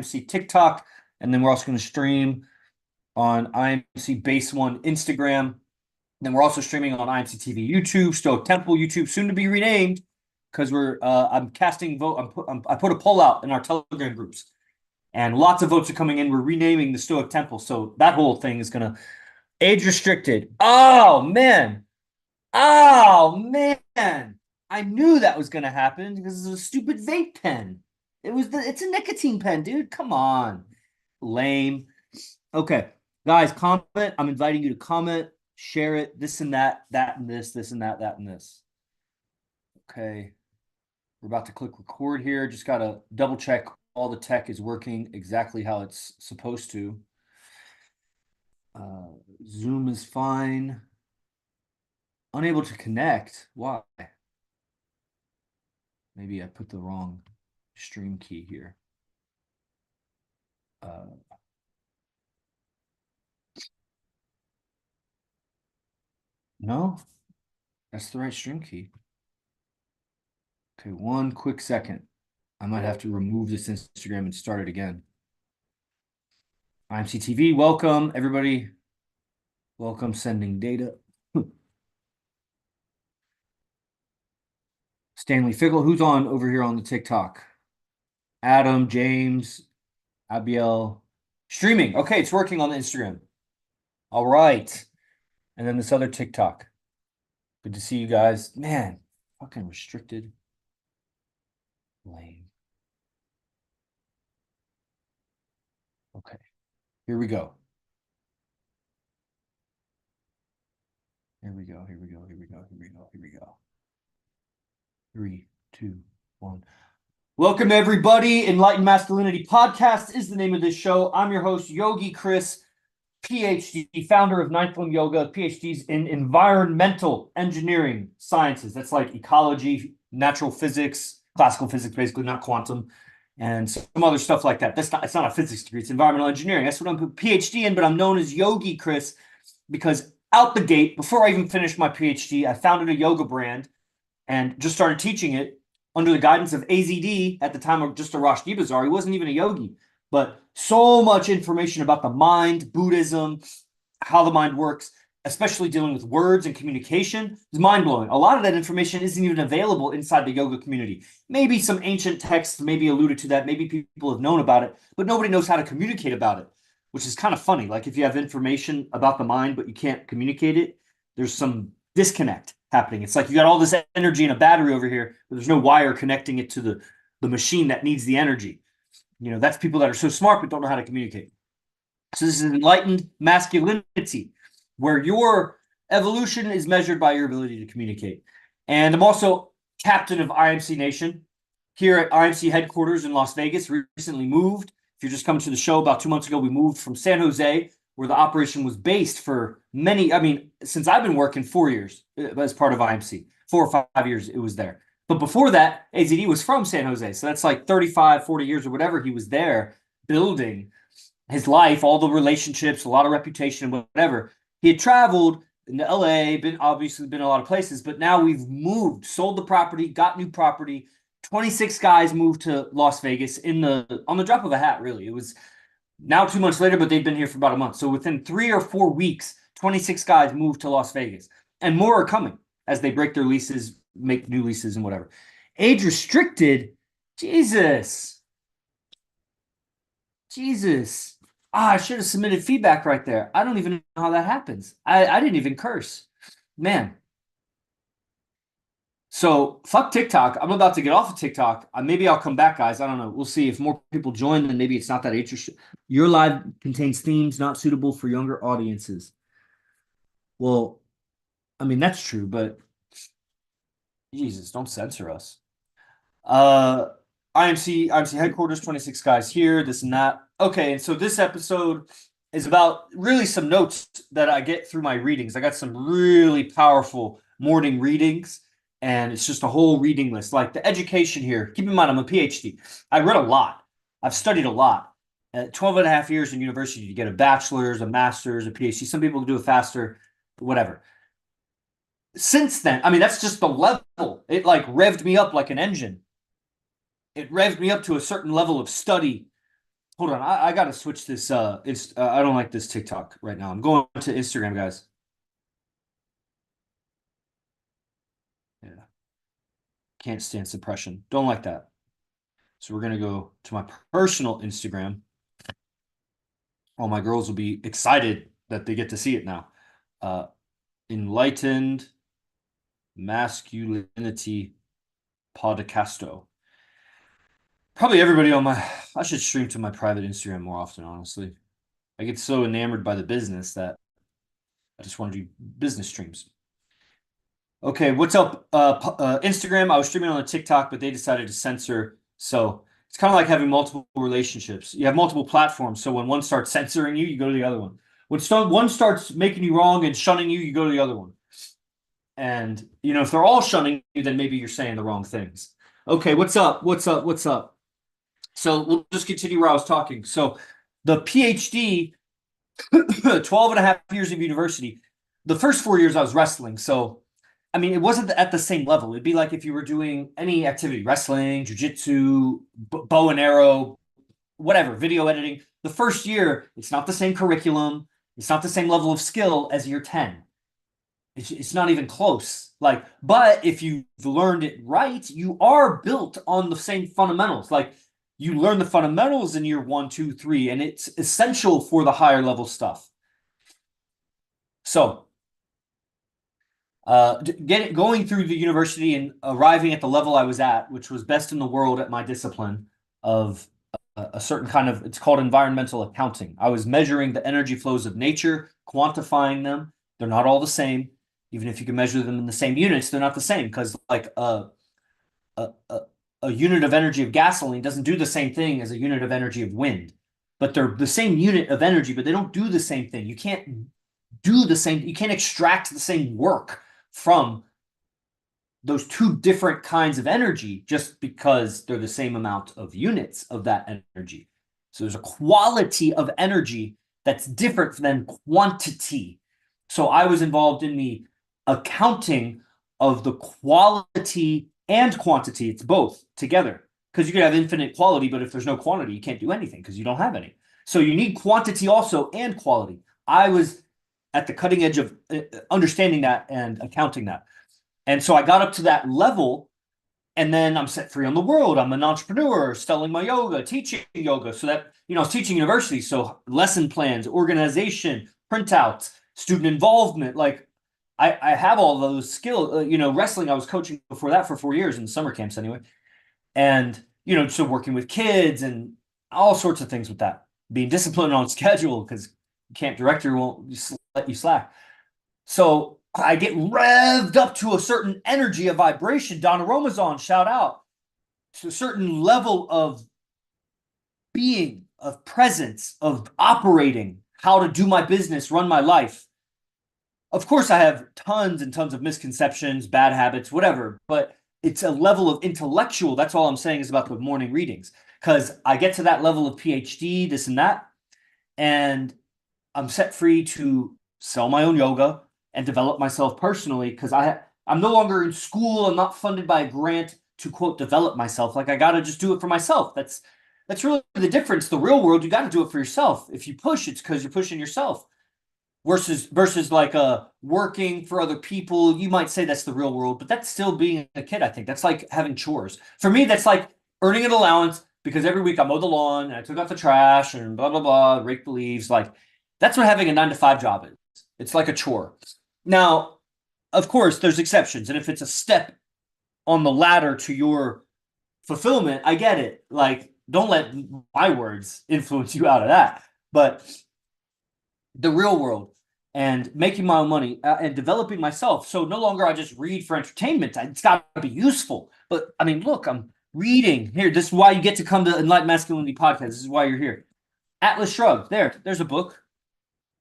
IMC TikTok, and then we're also going to stream on IMC Base One Instagram. Then we're also streaming on IMC TV YouTube, Stoic Temple YouTube, soon to be renamed because I'm casting vote. I put a poll out in our Telegram groups, and lots of votes are coming in. We're renaming the Stoic Temple, so that whole thing is gonna age restricted. Oh man! I knew that was gonna happen because it's a stupid vape pen. It's a nicotine pen, dude. Come on, lame. Okay, guys, comment. I'm inviting you to comment, share it, this and that, that and this and that, that and this. Okay, we're about to click record here. Just gotta double check all the tech is working exactly how it's supposed to. Zoom is fine. Unable to connect. Why? Maybe I put the wrong stream key here. No, that's the right stream key. Okay, one quick second. I might have to remove this Instagram and start it again. IMC TV, welcome, everybody. Welcome, sending data. Stanley Fickle, who's on over here on the TikTok? Adam, James, Abiel. Streaming. Okay, it's working on the Instagram. All right. And then this other TikTok. Good to see you guys. Man, fucking restricted. Lame. Okay, here we go. Here we go. 3, 2, 1. Welcome, everybody. Enlightened Masculinity Podcast is the name of this show. I'm your host, Yogi Chris, PhD, founder of Ninth Limb Yoga, PhDs in environmental engineering sciences. That's like ecology, natural physics, classical physics, basically, not quantum, and some other stuff like that. It's not a physics degree, it's environmental engineering. That's what I'm a PhD in, but I'm known as Yogi Chris because out the gate, before I even finished my PhD, I founded a yoga brand and just started teaching it under the guidance of AZD at the time of just a Rashdi Bazaar. He wasn't even a yogi, but so much information about the mind, Buddhism, how the mind works, especially dealing with words and communication, is mind-blowing. A lot of that information isn't even available inside the yoga community. Maybe some ancient texts maybe alluded to that. Maybe people have known about it, but nobody knows how to communicate about it, which is kind of funny. Like if you have information about the mind, but you can't communicate it, there's some disconnect happening. It's like you got all this energy in a battery over here, but there's no wire connecting it to the machine that needs the energy. You know, that's people that are so smart but don't know how to communicate. So this is enlightened masculinity, where your evolution is measured by your ability to communicate. And I'm also captain of IMC Nation here at IMC headquarters in Las Vegas. Recently moved. If you're just coming to the show, about 2 months ago, we moved from San Jose, where the operation was based for since I've been working 4 years as part of IMC, 4 or 5 years it was there. But before that, AZD was from San Jose. So that's like 35, 40 years or whatever he was there building his life, all the relationships, a lot of reputation, whatever. He had traveled into LA, been a lot of places, but now we've moved, sold the property, got new property. 26 guys moved to Las Vegas on the drop of a hat, really. It was now 2 months later, but they've been here for about a month. So within 3 or 4 weeks, 26 guys moved to Las Vegas. And more are coming as they break their leases, make new leases and whatever. Age restricted, Jesus. I should have submitted feedback right there. I don't even know how that happens. I didn't even curse. Man. So fuck TikTok. I'm about to get off of TikTok. Maybe I'll come back, guys. I don't know. We'll see. If more people join, then maybe it's not that interesting. Your live contains themes not suitable for younger audiences. Well, I mean, that's true, but Jesus, don't censor us. IMC headquarters, 26 guys here, this and that. Okay, and so this episode is about really some notes that I get through my readings. I got some really powerful morning readings, and it's just a whole reading list. Like the education here, keep in mind, I'm a PhD. I read a lot. I've studied a lot. 12 and a half years in university to get a bachelor's, a master's, a PhD. Some people do it faster, whatever. Since then, I mean, that's just the level. It like revved me up like an engine. It revved me up to a certain level of study hold on. I got to switch this. I don't like this TikTok right now. I'm going to Instagram, guys. Yeah. Can't stand suppression. Don't like that. So we're going to go to my personal Instagram. All my girls will be excited that they get to see it now. Uh, Enlightened Masculinity Podcasto. Probably everybody on my, I should stream to my private Instagram more often, honestly. I get so enamored by the business that I just want to do business streams. Okay, what's up? Instagram, I was streaming on a TikTok, but they decided to censor. So it's kind of like having multiple relationships. You have multiple platforms. So when one starts censoring you, you go to the other one. When one starts making you wrong and shunning you, you go to the other one. And, if they're all shunning you, then maybe you're saying the wrong things. Okay, what's up? What's up? What's up? So we'll just continue where I was talking. So the PhD, 12 and a half years of university, the first 4 years I was wrestling. So, I mean, it wasn't at the same level. It'd be like if you were doing any activity, wrestling, jujitsu, bow and arrow, whatever, video editing. The first year, it's not the same curriculum. It's not the same level of skill as year 10. It's not even close. But if you've learned it right, you are built on the same fundamentals. Like, you learn the fundamentals in year 1, 2, 3, and it's essential for the higher level stuff. So, going through the university and arriving at the level I was at, which was best in the world at my discipline of a certain kind of, it's called environmental accounting. I was measuring the energy flows of nature, quantifying them. They're not all the same. Even if you can measure them in the same units, they're not the same, because like a unit of energy of gasoline doesn't do the same thing as a unit of energy of wind. But they're the same unit of energy, but they don't do the same thing. You can't extract the same work from those two different kinds of energy just because they're the same amount of units of that energy. So there's a quality of energy that's different than quantity. So I was involved in the accounting of the quality and quantity. It's both together, because you could have infinite quality, but if there's no quantity, you can't do anything because you don't have any. So you need quantity also and quality. I was at the cutting edge of understanding that and accounting that. And so I got up to that level, and then I'm set free on the world. I'm an entrepreneur, selling my yoga, teaching yoga. So that, I was teaching university. So lesson plans, organization, printouts, student involvement. Like I have all those skills. Wrestling, I was coaching before that for 4 years in the summer camps anyway. And, so working with kids and all sorts of things with that. Being disciplined on schedule, because camp director won't let you slack. So I get revved up to a certain energy, a vibration. Donna Romazon, shout out, to a certain level of being, of presence, of operating, how to do my business, run my life. Of course, I have tons and tons of misconceptions, bad habits, whatever, but it's a level of intellectual. That's all I'm saying is about the morning readings, because I get to that level of PhD, this and that, and I'm set free to sell my own yoga and develop myself personally, because I'm no longer in school. I'm not funded by a grant to, quote, develop myself. Like, I got to just do it for myself. That's really the difference. The real world, you got to do it for yourself. If you push, it's because you're pushing yourself. Versus like working for other people. You might say that's the real world, but that's still being a kid, I think. That's like having chores. For me, that's like earning an allowance, because every week I mowed the lawn and I took out the trash and blah, blah, blah, rake the leaves. Like, that's what having a 9-to-5 job is. It's like a chore. Now, of course, there's exceptions. And if it's a step on the ladder to your fulfillment, I get it. Like, don't let my words influence you out of that. But the real world and making my own money and developing myself. So no longer I just read for entertainment. It's got to be useful. But I mean, look, I'm reading here. This is why you get to come to Enlightened Masculinity Podcast. This is why you're here. Atlas Shrugged. There's a book.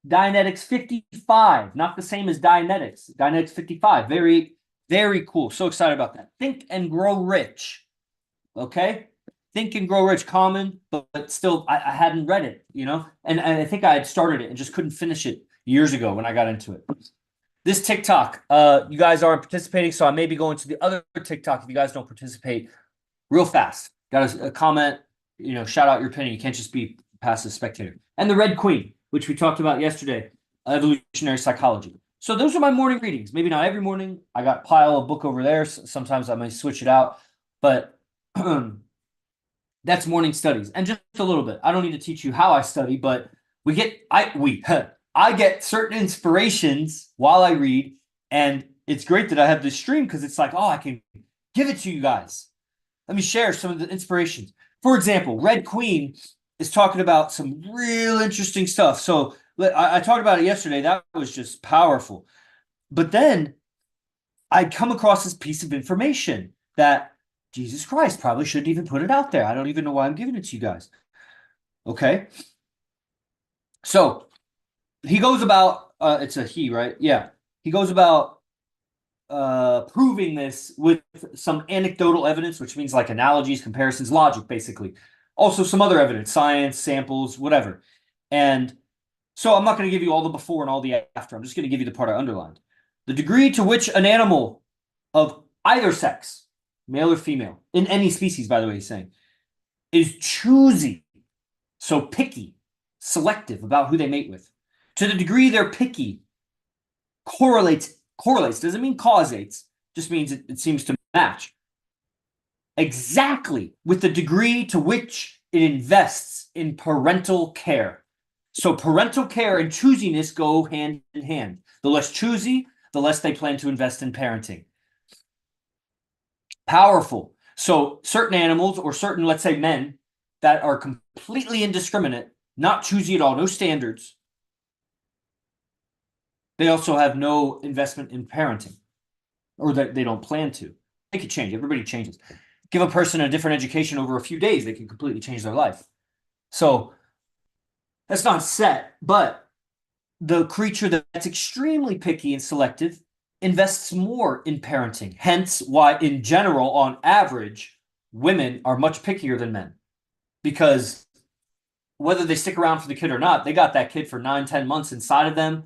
Dianetics 55, not the same as Dianetics. Dianetics 55, very, very cool. So excited about that. Think and Grow Rich. Okay? Think and Grow Rich, common, but still, I hadn't read it, And I think I had started it and just couldn't finish it years ago when I got into it. This TikTok, you guys aren't participating, so I may be going to the other TikTok if you guys don't participate real fast. Got a comment, shout out your opinion. You can't just be passive spectator. And the Red Queen, which we talked about yesterday, evolutionary psychology. So those are my morning readings. Maybe not every morning. I got a pile of book over there. Sometimes I may switch it out, but that's morning studies. And just a little bit. I don't need to teach you how I study, but I get certain inspirations while I read, and it's great that I have this stream because it's like, oh, I can give it to you guys. Let me share some of the inspirations. For example, Red Queen is talking about some real interesting stuff. So I talked about it yesterday. That was just powerful. But then I come across this piece of information that Jesus Christ probably shouldn't even put it out there. I don't even know why I'm giving it to you guys. Okay. So he goes about, it's a he, right? Yeah. He goes about proving this with some anecdotal evidence, which means like analogies, comparisons, logic, basically. Also some other evidence, science, samples, whatever. And so I'm not going to give you all the before and all the after. I'm just going to give you the part I underlined. The degree to which an animal of either sex, male or female, in any species, by the way, he's saying, is choosy, so picky, selective about who they mate with. To the degree they're picky, correlates, doesn't mean causates, just means it seems to match exactly with the degree to which it invests in parental care. So parental care and choosiness go hand in hand. The less choosy, the less they plan to invest in parenting. Powerful. So certain animals or certain, let's say, men that are completely indiscriminate, not choosy at all, no standards, they also have no investment in parenting, or that they don't plan to. It could change. Everybody changes. Give a person a different education over a few days, they can completely change their life. So that's not set, but the creature that's extremely picky and selective invests more in parenting. Hence why, in general, on average, women are much pickier than men. Because whether they stick around for the kid or not, they got that kid for 9-10 months inside of them,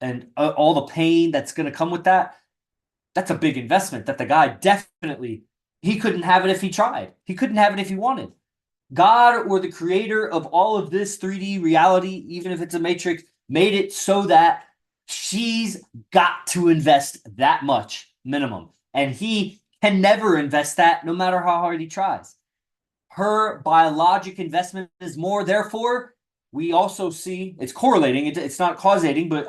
and all the pain that's going to come with that. That's a big investment that the guy definitely, he couldn't have it if he tried. He couldn't have it if he wanted. God, or the creator of all of this 3D reality, even if it's a matrix, made it so that she's got to invest that much minimum. And he can never invest that no matter how hard he tries. Her biologic investment is more. Therefore, we also see it's correlating. It's not causating, but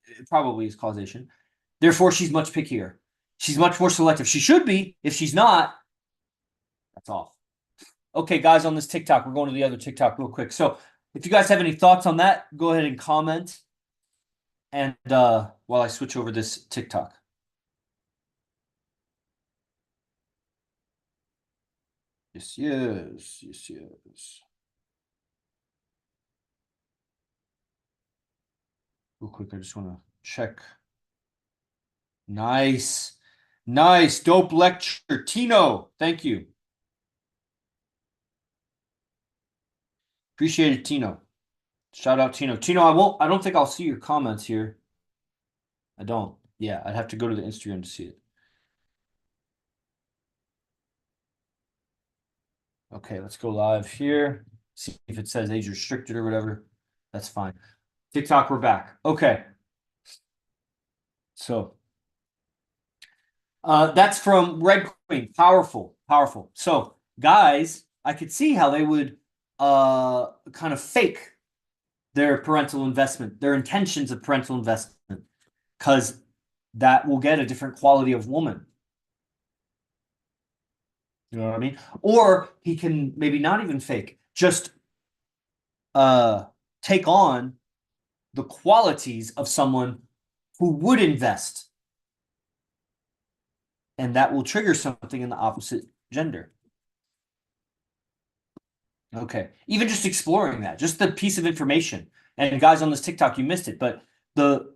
it probably is causation. Therefore, she's much pickier. She's much more selective. She should be. If she's not, that's off. Okay, guys, on this TikTok, we're going to the other TikTok real quick. So if you guys have any thoughts on that, go ahead and comment. And while I switch over this TikTok. Yes. Real quick, I just want to check. Nice. Dope lecture. Tino, thank you. Appreciate it, Tino. Shout out, Tino. Tino, I don't think I'll see your comments here. I don't. Yeah, I'd have to go to the Instagram to see it. Okay, let's go live here. See if it says age restricted or whatever. That's fine. TikTok, we're back. Okay. So that's from Red Queen. Powerful. So guys, I could see how they would kind of fake their parental investment, their intentions of parental investment, because that will get a different quality of woman. You know what I mean? Or he can maybe not even fake, just take on the qualities of someone who would invest. And that will trigger something in the opposite gender. Okay. Even just exploring that, just the piece of information. And guys on this TikTok, you missed it, but the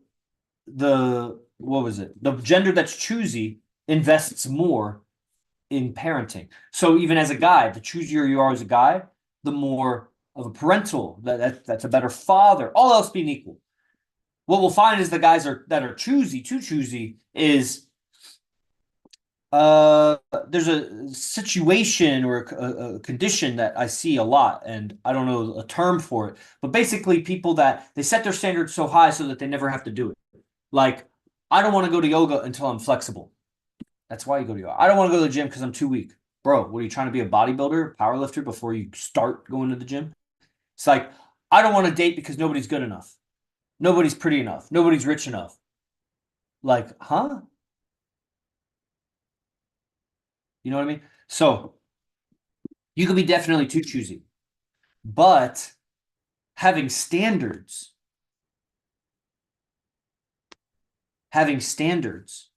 what was it? The gender that's choosy invests more in parenting. So even as a guy, the choosier you are as a guy, the more of a parental, that's a better father, all else being equal. What we'll find is the guys that are too choosy is there's a situation or a condition that I see a lot, and I don't know a term for it, but basically people that they set their standards so high so that they never have to do it. Like, I don't want to go to yoga until I'm flexible. That's why you go to yoga. I don't want to go to the gym because I'm too weak. Bro, what are you trying to be, a bodybuilder, power lifter before you start going to the gym? It's like, I don't want to date because nobody's good enough. Nobody's pretty enough. Nobody's rich enough. Like, huh? You know what I mean? So you could be definitely too choosy, but having standards, having standards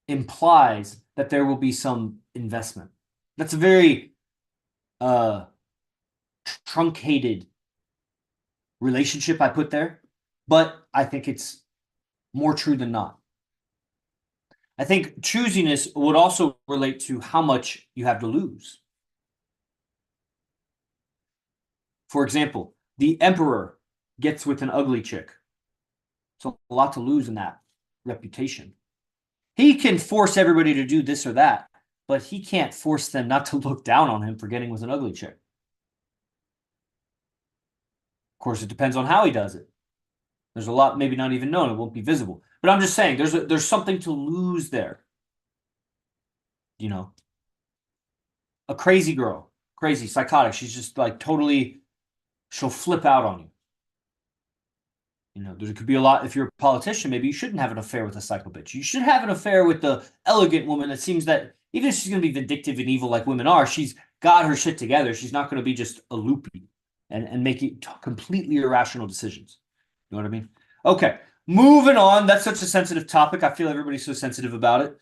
implies that there will be some investment. That's a very uh truncated relationship I put there, but I think it's more true than not. I think choosiness would also relate to how much you have to lose. For example, the emperor gets with an ugly chick. So a lot to lose in that reputation. He can force everybody to do this or that, but he can't force them not to look down on him for getting with an ugly chick. Of course, it depends on how he does it. There's a lot maybe not even known. It won't be visible. But I'm just saying there's something to lose there. You know, a crazy girl, crazy, psychotic. She's just like totally, she'll flip out on you. You know, there could be a lot. If you're a politician, maybe you shouldn't have an affair with a psycho bitch. You should have an affair with the elegant woman that seems that even if she's going to be vindictive and evil like women are, she's got her shit together. She's not going to be just a loopy and making completely irrational decisions. You know what I mean? Okay, moving on. That's such a sensitive topic. I feel everybody's so sensitive about it.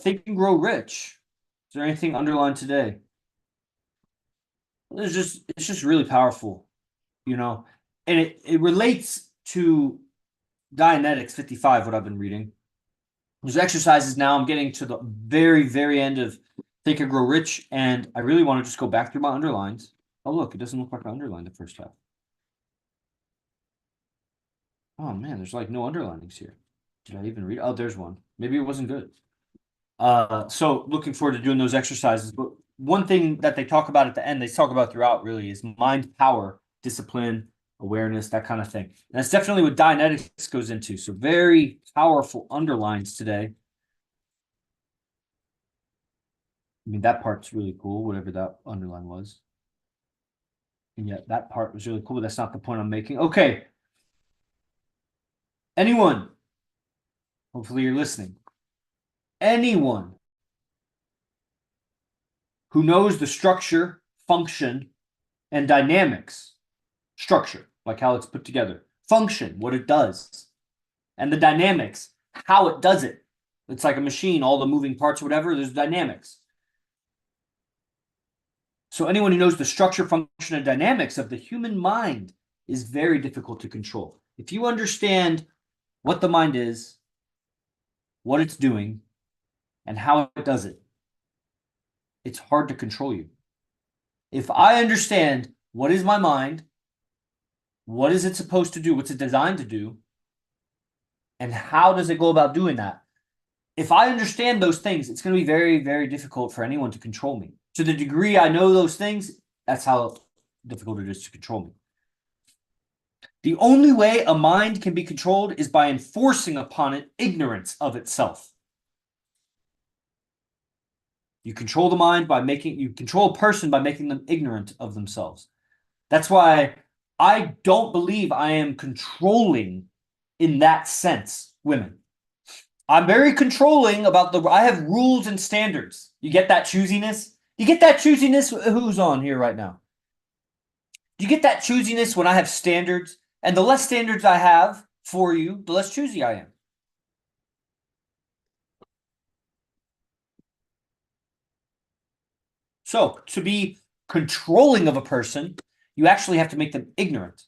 Think and Grow Rich. Is there anything underlined today? It's just really powerful, you know, and it relates to Dianetics 55, what I've been reading. There's exercises now. I'm getting to the very, very end of Think and Grow Rich, and I really want to just go back through my underlines. Oh, look, it doesn't look like I underlined the first half. Oh man, there's like no underlinings here. Did I even read? Oh, there's one. Maybe it wasn't good. So looking forward to doing those exercises. But one thing that they talk about at the end, they talk about throughout really is mind power, discipline, awareness, that kind of thing. And that's definitely what Dianetics goes into. So very powerful underlines today. I mean, that part's really cool, whatever that underline was. And yet that part was really cool, but that's not the point I'm making. Okay. Anyone, hopefully you're listening. Anyone who knows the structure, function, and dynamics, structure, like how it's put together, function, what it does, and the dynamics, how it does it. It's like a machine, all the moving parts, whatever, there's dynamics. So anyone who knows the structure, function, and dynamics of the human mind is very difficult to control. If you understand what the mind is, what it's doing, and how it does it, it's hard to control you. If I understand what is my mind, what is it supposed to do, what's it designed to do, and how does it go about doing that? If I understand those things, it's going to be very, very difficult for anyone to control me. To the degree I know those things, that's how difficult it is to control me. The only way a mind can be controlled is by enforcing upon it ignorance of itself. You control the mind by you control a person by making them ignorant of themselves. That's why I don't believe I am controlling in that sense women. I'm very controlling about I have rules and standards. You get that choosiness? You get that choosiness? Who's on here right now? Do you get that choosiness when I have standards? And the less standards I have for you, the less choosy I am. So to be controlling of a person, you actually have to make them ignorant.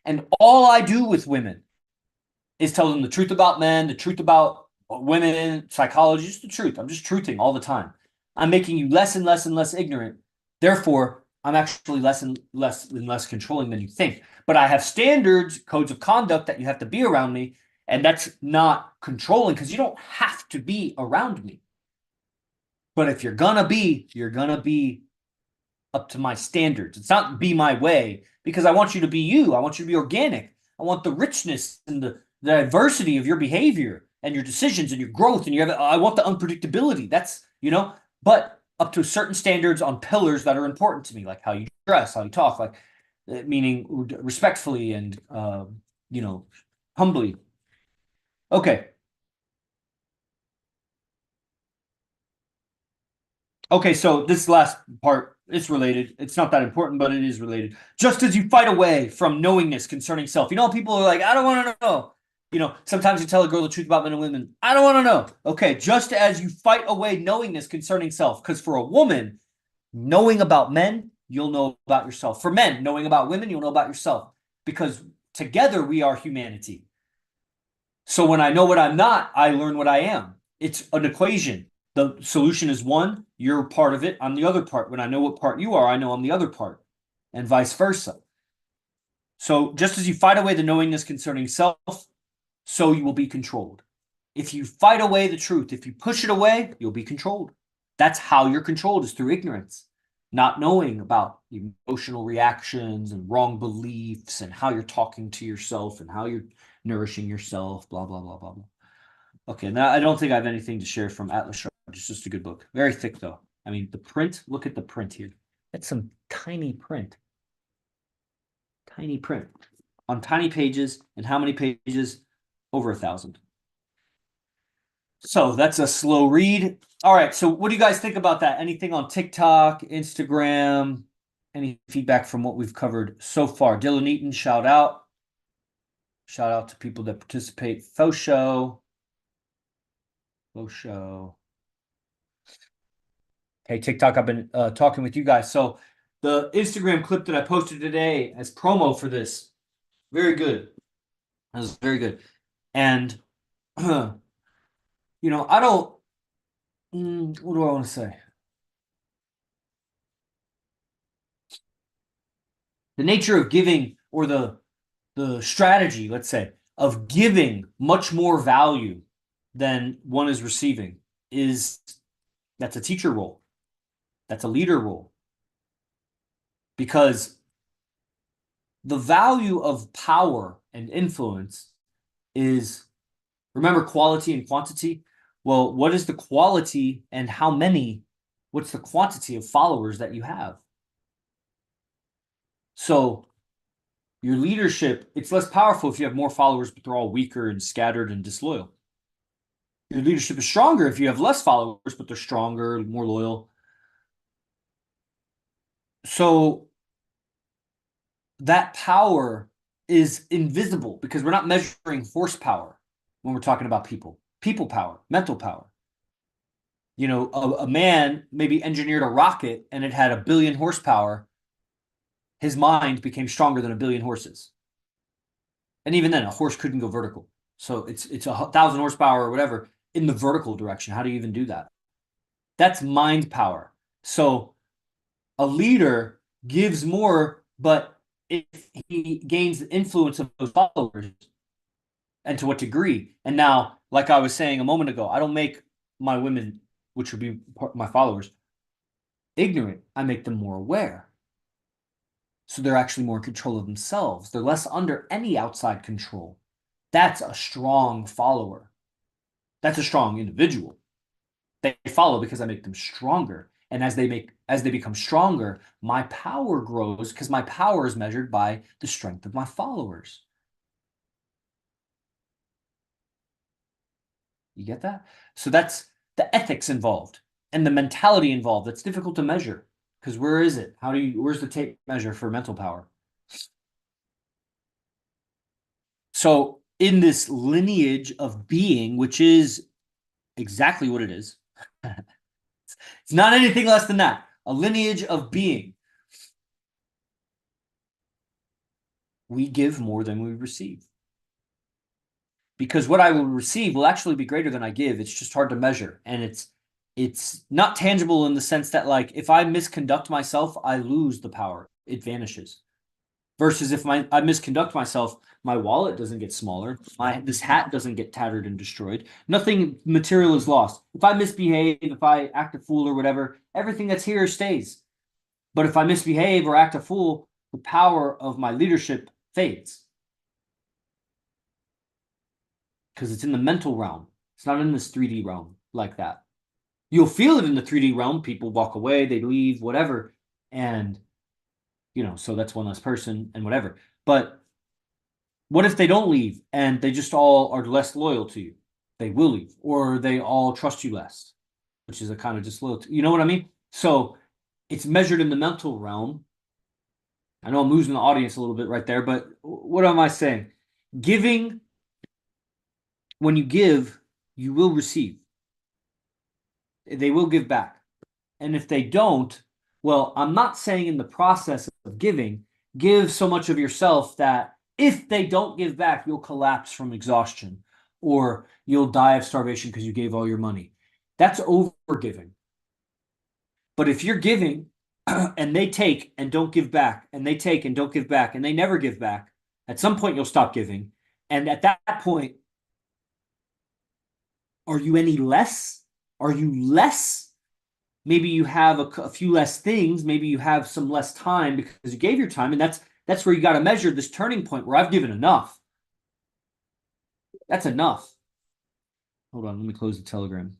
And all I do with women is tell them the truth about men, the truth about women, psychology, just the truth. I'm just truthing all the time. I'm making you less and less and less ignorant. Therefore, I'm actually less and less controlling than you think. But I have standards, codes of conduct that you have to be around me. And that's not controlling because you don't have to be around me. But if you're going to be up to my standards. It's not be my way because I want you to be you. I want you to be organic. I want the richness and the diversity of your behavior and your decisions and your growth. And I want the unpredictability. That's, but up to certain standards on pillars that are important to me, like how you dress, how you talk, like meaning respectfully and, humbly. Okay. Okay, so this last part, it's related. It's not that important, but it is related. Just as you fight away from knowingness concerning self. People are like, I don't want to know. Sometimes you tell a girl the truth about men and women. I don't want to know. Okay, just as you fight away knowingness concerning self. Because for a woman, knowing about men, you'll know about yourself. For men, knowing about women, you'll know about yourself. Because together we are humanity. So when I know what I'm not, I learn what I am. It's an equation. The solution is one, you're part of it, I'm the other part. When I know what part you are, I know I'm the other part, and vice versa. So just as you fight away the knowingness concerning self, so you will be controlled. If you fight away the truth, if you push it away, you'll be controlled. That's how you're controlled, is through ignorance, not knowing about emotional reactions and wrong beliefs and how you're talking to yourself and how you're nourishing yourself, blah, blah, blah, blah, blah. Okay, now I don't think I have anything to share from Atlas Shrugged. It's just a good book. Very thick, though. I mean, the print, look at the print here. That's some tiny print. Tiny print. On tiny pages. And how many pages? Over 1,000. So that's a slow read. All right, so what do you guys think about that? Anything on TikTok, Instagram? Any feedback from what we've covered so far? Dylan Eaton, shout out. Shout out to people that participate. Faux show. Okay, TikTok, I've been talking with you guys. So the Instagram clip that I posted today as promo for this, very good. That was very good. And, I don't, what do I want to say? The nature of giving, or the strategy, let's say, of giving much more value than one is receiving that's a teacher role. That's a leader role. Because the value of power and influence is, remember, quality and quantity? Well, what is the quality and what's the quantity of followers that you have? So your leadership, it's less powerful if you have more followers, but they're all weaker and scattered and disloyal. Your leadership is stronger if you have less followers, but they're stronger, more loyal. So that power is invisible because we're not measuring horsepower when we're talking about people power, mental power. A man maybe engineered a rocket and it had 1 billion horsepower. His mind became stronger than 1 billion horses. And even then, a horse couldn't go vertical. So it's 1,000 horsepower or whatever in the vertical direction. How do you even do that? That's mind power. So a leader gives more, but if he gains the influence of those followers, and to what degree? And now, like I was saying a moment ago, I don't make my women, which would be my followers, ignorant. I make them more aware. So they're actually more in control of themselves. They're less under any outside control. That's a strong follower. That's a strong individual. They follow because I make them stronger. And as they become stronger, my power grows because my power is measured by the strength of my followers. You get that? So that's the ethics involved and the mentality involved. That's difficult to measure because where is it? Where's the tape measure for mental power? So in this lineage of being, which is exactly what it is, it's not anything less than that. A lineage of being. We give more than we receive. Because what I will receive will actually be greater than I give. It's just hard to measure. And it's not tangible in the sense that, like, if I misconduct myself, I lose the power. It vanishes. Versus if I misconduct myself, my wallet doesn't get smaller. This hat doesn't get tattered and destroyed. Nothing material is lost. If I misbehave, if I act a fool or whatever, everything that's here stays. But if I misbehave or act a fool, the power of my leadership fades. Because it's in the mental realm. It's not in this 3D realm like that. You'll feel it in the 3D realm. People walk away, they leave, whatever. And, so that's one less person and whatever. But what if they don't leave and they just all are less loyal to you? They will leave, or they all trust you less, which is a kind of disloyalty. You know what I mean? So it's measured in the mental realm. I know I'm losing the audience a little bit right there, but what am I saying? Giving, when you give, you will receive. They will give back. And if they don't, well, I'm not saying in the process of giving, give so much of yourself that if they don't give back, you'll collapse from exhaustion or you'll die of starvation because you gave all your money. That's overgiving. But if you're giving and they take and don't give back, and they take and don't give back, and they never give back, at some point you'll stop giving. And at that point, are you any less? Are you less? Maybe you have a few less things. Maybe you have some less time because you gave your time. And that's where you got to measure this turning point where I've given enough. That's enough. Hold on, let me close the Telegram.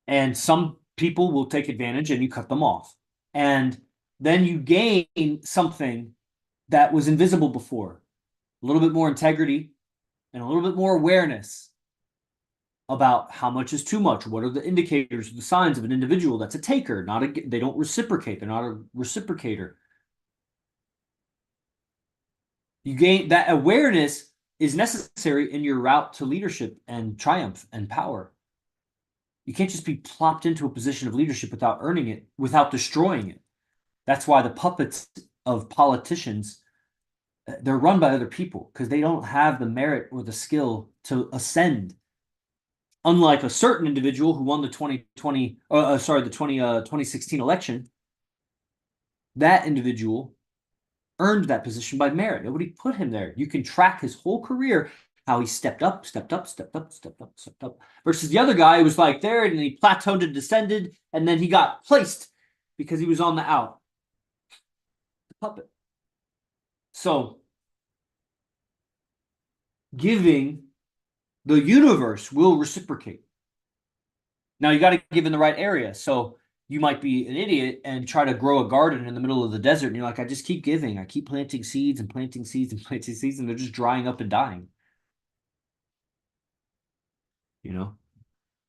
And some people will take advantage and you cut them off. And then you gain something that was invisible before. A little bit more integrity and a little bit more awareness about how much is too much. What are the indicators, the signs of an individual that's a taker, they don't reciprocate. They're not a reciprocator. You gain that awareness is necessary in your route to leadership and triumph and power. You can't just be plopped into a position of leadership without earning it, without destroying it. That's why the puppets of politicians, they're run by other people because they don't have the merit or the skill to ascend. Unlike a certain individual who won the 2016 election, that individual earned that position by merit. Nobody put him there. You can track his whole career, how he stepped up, versus the other guy who was like there and he plateaued and descended, and then he got placed because he was on the out. The puppet. So, giving, the universe will reciprocate. Now, you got to give in the right area. So, you might be an idiot and try to grow a garden in the middle of the desert. And you're like, I just keep giving. I keep planting seeds and planting seeds and planting seeds, and they're just drying up and dying. So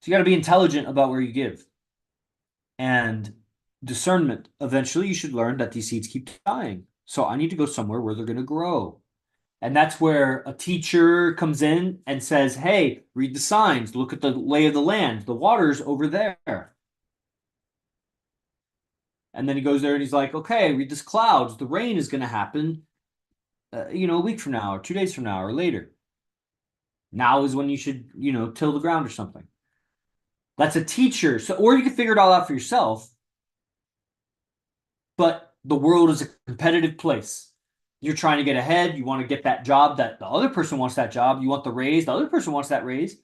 you got to be intelligent about where you give. And discernment. Eventually, you should learn that these seeds keep dying. So I need to go somewhere where they're going to grow. And that's where a teacher comes in and says, hey, read the signs. Look at the lay of the land. The water's over there. And then he goes there and he's like, okay, read this clouds. The rain is going to happen, a week from now or 2 days from now or later. Now is when you should, till the ground or something. That's a teacher. So, or you can figure it all out for yourself. But the world is a competitive place. You're trying to get ahead. You want to get that job that the other person wants that job. You want the raise. The other person wants that raise.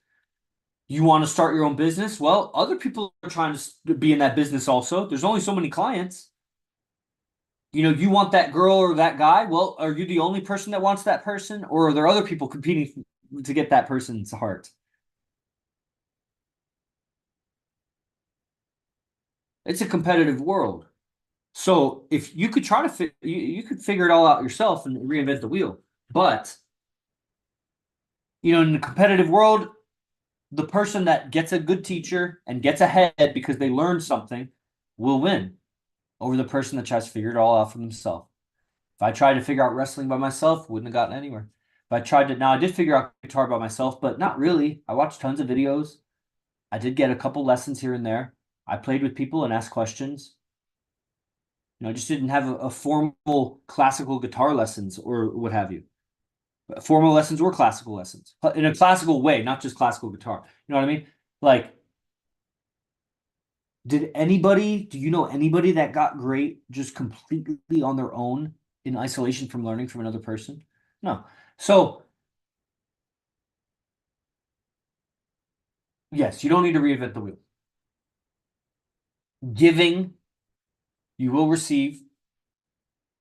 You want to start your own business. Well, other people are trying to be in that business also. There's only so many clients. You want that girl or that guy. Well, are you the only person that wants that person? Or are there other people competing to get that person's heart? It's a competitive world. So if you could try to you could figure it all out yourself and reinvent the wheel. But in the competitive world, the person that gets a good teacher and gets ahead because they learned something will win over the person that tries to figure it all out for themselves. If I tried to figure out wrestling by myself, wouldn't have gotten anywhere. If I tried to, now I did figure out guitar by myself, but not really. I watched tons of videos. I did get a couple lessons here and there. I played with people and asked questions. I just didn't have a formal classical guitar lessons or what have you. Formal lessons or classical lessons. In a classical way, not just classical guitar. You know what I mean? Like, Do you know anybody that got great just completely on their own in isolation from learning from another person? No. So, yes, you don't need to reinvent the wheel. Giving, you will receive,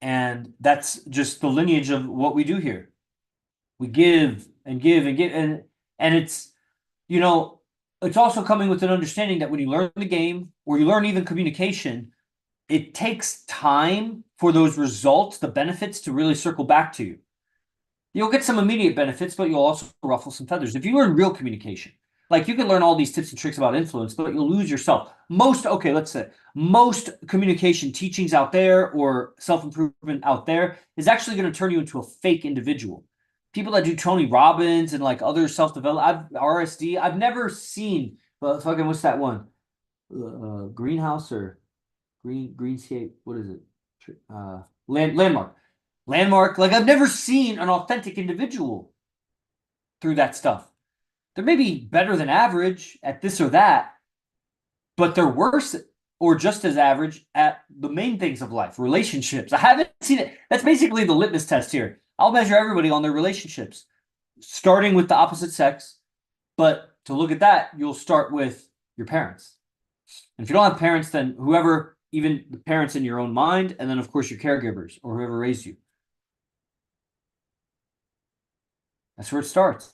and that's just the lineage of what we do here. We give and give and give, and you know, it's also coming with an understanding that when you learn the game or you learn even communication, it takes time for those results, the benefits to really circle back to you. You'll get some immediate benefits, but you'll also ruffle some feathers. If you learn real communication, like you can learn all these tips and tricks about influence, but you'll lose yourself. Let's say most communication teachings out there or self-improvement out there is actually going to turn you into a fake individual. People that do Tony Robbins and like other self-development, RSD, I've never seen, fucking, what's that one? Greenhouse or Greenscape, what is it? Landmark. Landmark, like I've never seen an authentic individual through that stuff. They may be better than average at this or that, but they're worse or just as average at the main things of life, relationships. I haven't seen it. That's basically the litmus test here. I'll measure everybody on their relationships, starting with the opposite sex. But to look at that, you'll start with your parents. And if you don't have parents, then whoever, even the parents in your own mind, and then of course your caregivers or whoever raised you. That's where it starts.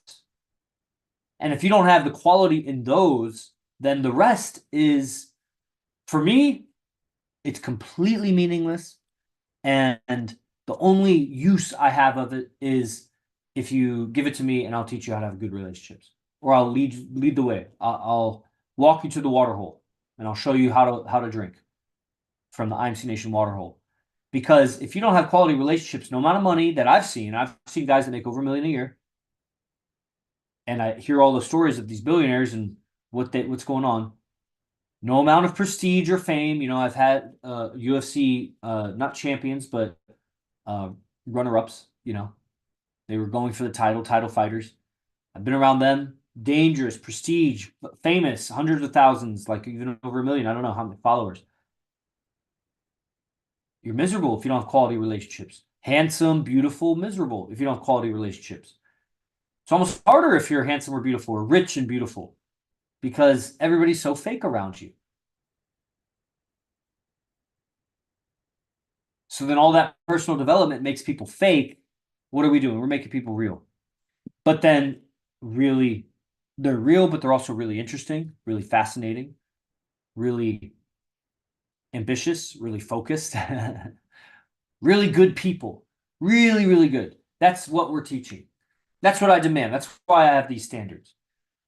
And if you don't have the quality in those, then the rest is, for me, it's completely meaningless. And the only use I have of it is if you give it to me and I'll teach you how to have good relationships, or I'll lead the way. I'll walk you to the water hole and I'll show you how to drink from the IMC Nation water hole. Because if you don't have quality relationships, no amount of money that I've seen guys that make over $1 million a year, and I hear all the stories of these billionaires and what's going on. No amount of prestige or fame. I've had UFC not champions, but runner-ups. They were going for the title fighters. I've been around them. Dangerous, prestige, famous, hundreds of thousands, like even over 1 million. I don't know how many followers. You're miserable if you don't have quality relationships. Handsome, beautiful, miserable if you don't have quality relationships. It's almost harder if you're handsome or beautiful or rich and beautiful because everybody's so fake around you. So then all that personal development makes people fake. What are we doing? We're making people real. But then really, they're real, but they're also really interesting, really fascinating, really ambitious, really focused, really good people. Really, really good. That's what we're teaching. That's what I demand. That's why I have these standards.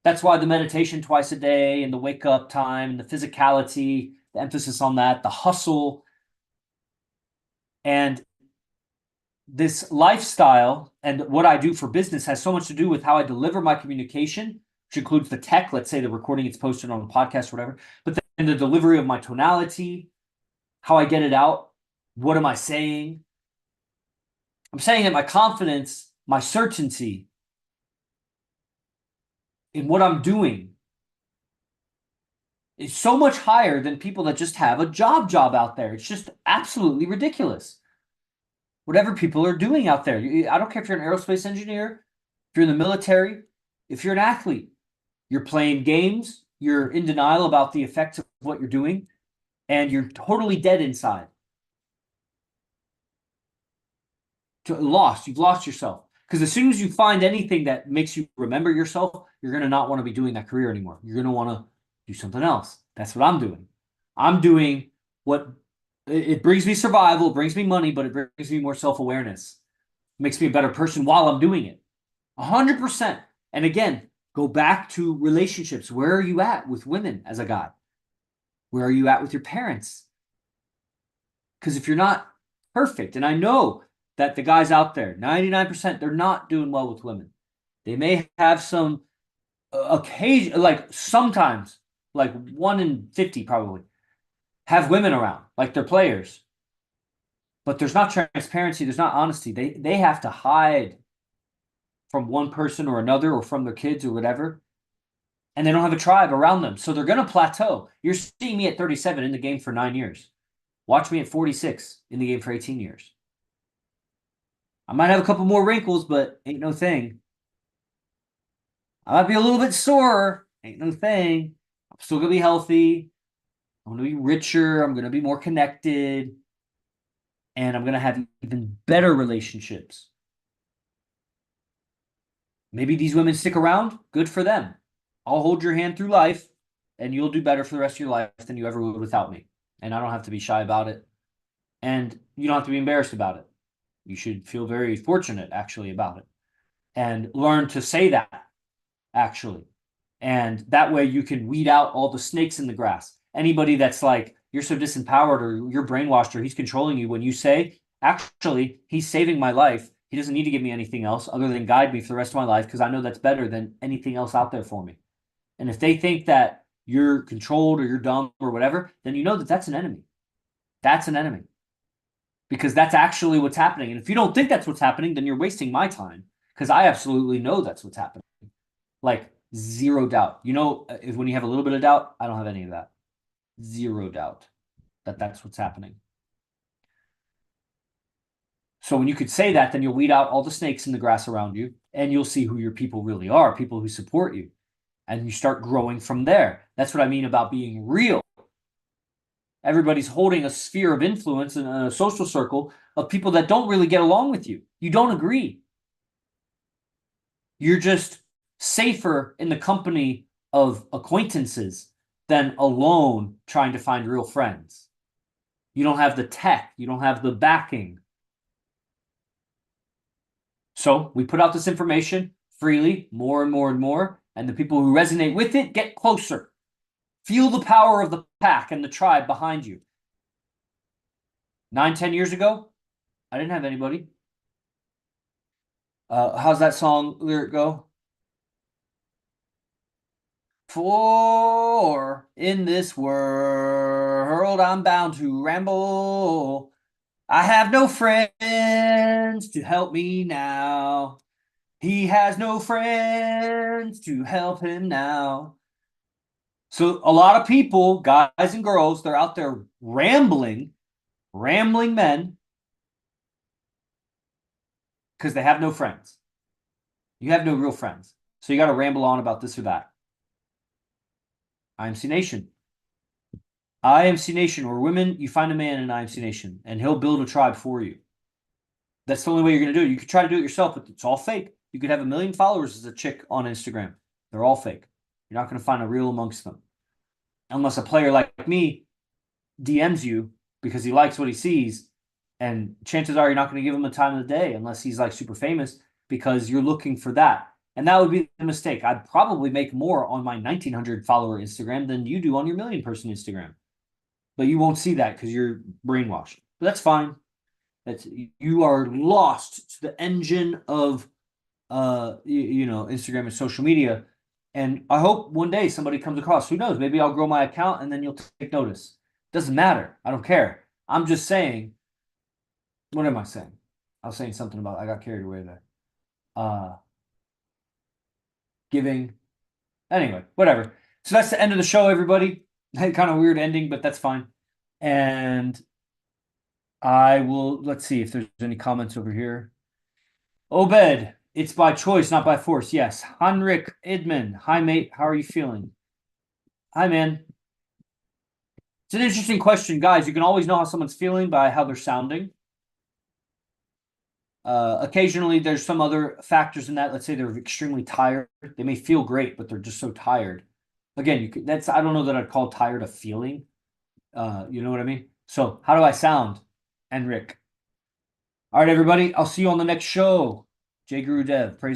That's why the meditation twice a day and the wake up time and the physicality, the emphasis on that, the hustle, and this lifestyle and what I do for business has so much to do with how I deliver my communication, which includes the tech, let's say the recording gets posted on a podcast or whatever, but then the delivery of my tonality, how I get it out, what am I saying? I'm saying that my confidence, my certainty in what I'm doing is so much higher than people that just have a job out there. It's just absolutely ridiculous. Whatever people are doing out there. I don't care if you're an aerospace engineer, if you're in the military, if you're an athlete, you're playing games, you're in denial about the effects of what you're doing, and you're totally dead inside. You've lost yourself. Because as soon as you find anything that makes you remember yourself, you're going to not want to be doing that career anymore. You're going to want to do something else. That's what I'm doing. I'm doing what it brings me survival, it brings me money, but it brings me more self-awareness. It makes me a better person while I'm doing it. 100%. And again, go back to relationships. Where are you at with women as a guy? Where are you at with your parents? Because if you're not perfect, and I know that the guys out there, 99%, they're not doing well with women. They may have some occasion, like sometimes, like 1 in 50 probably, have women around, like they're players. But there's not transparency, there's not honesty. They have to hide from one person or another or from their kids or whatever. and they don't have a tribe around them. So they're going to plateau. You're seeing me at 37 in the game for 9 years. Watch me at 46 in the game for 18 years. I might have a couple more wrinkles, but ain't no thing. I might be a little bit sore. Ain't no thing. I'm still going to be healthy. I'm going to be richer. I'm going to be more connected. And I'm going to have even better relationships. Maybe these women stick around. Good for them. I'll hold your hand through life, and you'll do better for the rest of your life than you ever would without me. And I don't have to be shy about it. And you don't have to be embarrassed about it. You should feel very fortunate, actually, about it. And learn to say that, actually. And that way you can weed out all the snakes in the grass. Anybody that's like, you're so disempowered or you're brainwashed or he's controlling you, when you say, actually, he's saving my life. He doesn't need to give me anything else other than guide me for the rest of my life because I know that's better than anything else out there for me. And if they think that you're controlled or you're dumb or whatever, then you know that that's an enemy. That's an enemy. Because that's actually what's happening. And if you don't think that's what's happening, then you're wasting my time because I absolutely know that's what's happening. Like, zero doubt. You know, if when you have a little bit of doubt, I don't have any of that. Zero doubt that that's what's happening. So when you could say that, then you'll weed out all the snakes in the grass around you, and you'll see who your people really are, people who support you, and you start growing from there. That's what I mean about being real. Everybody's holding a sphere of influence in a social circle of people that don't really get along with you. You don't agree. You're just safer in the company of acquaintances than alone trying to find real friends. You don't have the tech. You don't have the backing. So we put out this information freely, more and more and more, and the people who resonate with it get closer. Feel the power of the pack and the tribe behind you. 9, 10 years ago, I didn't have anybody. How's that song lyric go? For in this world I'm bound to ramble. I have no friends to help me now. He has no friends to help him now. So a lot of people, guys and girls, they're out there rambling men because they have no friends. You have no real friends. So you got to ramble on about this or that. IMC Nation. IMC Nation, or women, you find a man in IMC Nation, and he'll build a tribe for you. That's the only way you're going to do it. You could try to do it yourself, but it's all fake. You could have 1 million followers as a chick on Instagram. They're all fake. You're not going to find a real amongst them. Unless a player like me DMs you because he likes what he sees, and chances are you're not going to give him the time of the day unless he's like super famous because you're looking for that. And that would be the mistake. I'd probably make more on my 1,900 follower Instagram than you do on your 1 million person Instagram. But you won't see that because you're brainwashed. But that's fine. You are lost to the engine of Instagram and social media. And I hope one day somebody comes across. Who knows? Maybe I'll grow my account and then you'll take notice. Doesn't matter. I don't care. I'm just saying. What am I saying? I was saying something about I got carried away there. Giving. Anyway, whatever. So that's the end of the show, everybody. Kind of weird ending, but that's fine. And I will, let's see if there's any comments over here. Obed, it's by choice, not by force. Yes. Heinrich Idman. Hi, mate. How are you feeling? Hi, man. It's an interesting question, guys. You can always know how someone's feeling by how they're sounding. Occasionally, there's some other factors in that. Let's say they're extremely tired. They may feel great, but they're just so tired. Again, I don't know that I'd call tired a feeling. You know what I mean? So how do I sound, Enric? All right, everybody. I'll see you on the next show. Jay Guru Dev. Praise